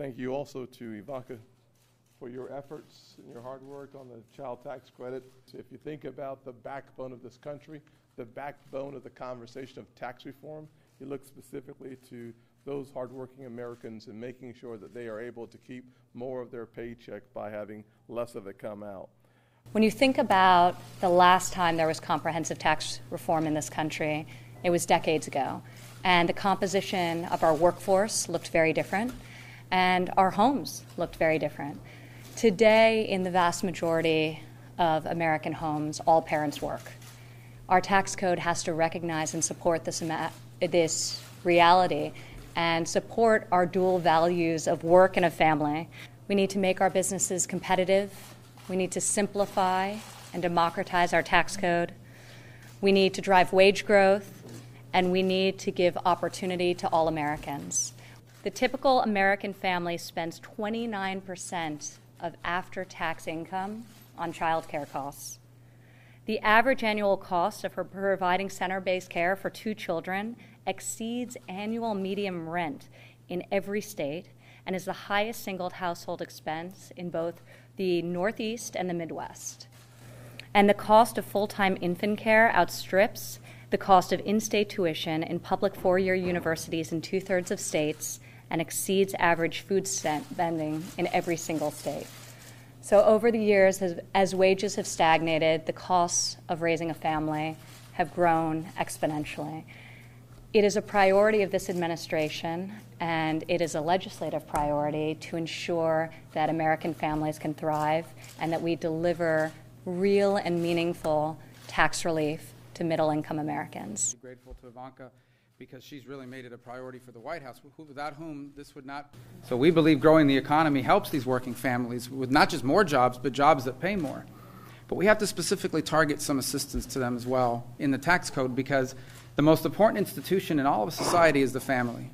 thank you also to Ivanka for your efforts and your hard work on the child tax credit. If you think about the backbone of this country, the backbone of the conversation of tax reform, you look specifically to those hardworking Americans and making sure that they are able to keep more of their paycheck by having less of it come out. When you think about the last time there was comprehensive tax reform in this country, it was decades ago. And the composition of our workforce looked very different, and our homes looked very different. Today, in the vast majority of American homes, all parents work. Our tax code has to recognize and support this reality and support our dual values of work and of family. We need to make our businesses competitive. We need to simplify and democratize our tax code. We need to drive wage growth, and we need to give opportunity to all Americans. The typical American family spends 29% of after-tax income on child care costs. The average annual cost of providing center-based care for 2 children exceeds annual median rent in every state and is the highest single household expense in both the Northeast and the Midwest. And the cost of full-time infant care outstrips the cost of in-state tuition in public 4-year universities in 2/3 of states and exceeds average food spending in every single state. So over the years, as wages have stagnated, the costs of raising a family have grown exponentially. It is a priority of this administration, and it is a legislative priority to ensure that American families can thrive and that we deliver real and meaningful tax relief to middle-income Americans. I'm grateful to Ivanka because she's really made it a priority for the White House, without whom this would not. So we believe growing the economy helps these working families with not just more jobs, but jobs that pay more. But we have to specifically target some assistance to them as well in the tax code, because the most important institution in all of society is the family.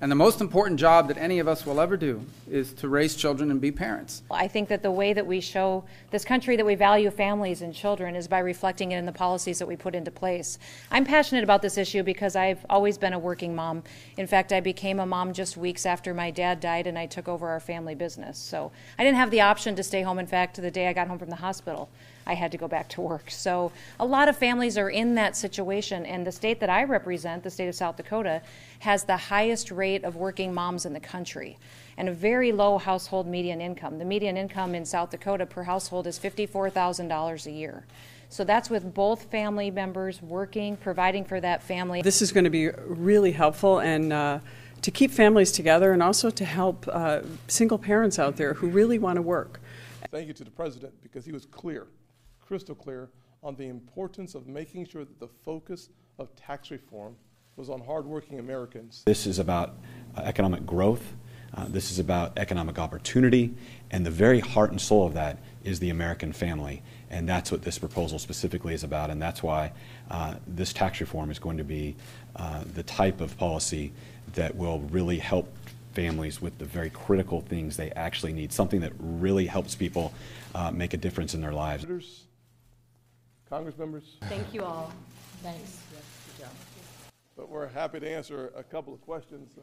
And the most important job that any of us will ever do is to raise children and be parents. I think that the way that we show this country that we value families and children is by reflecting it in the policies that we put into place. I'm passionate about this issue because I've always been a working mom. In fact, I became a mom just weeks after my dad died, and I took over our family business. So I didn't have the option to stay home. In fact, the day I got home from the hospital, I had to go back to work. So a lot of families are in that situation, and the state that I represent, the state of South Dakota, has the highest rate of working moms in the country and a very low household median income. The median income in South Dakota per household is $54,000 a year. So that's with both family members working, providing for that family. This is going to be really helpful and to keep families together, and also to help single parents out there who really want to work. Thank you to the President, because he was clear, crystal clear, on the importance of making sure that the focus of tax reform was on hardworking Americans. This is about economic growth. This is about economic opportunity, and the very heart and soul of that is the American family. And that's what this proposal specifically is about, and that's why this tax reform is going to be the type of policy that will really help families with the very critical things they actually need, something that really helps people make a difference in their lives. Senators, Congress members. Thank you all. Thanks. But we're happy to answer a couple of questions.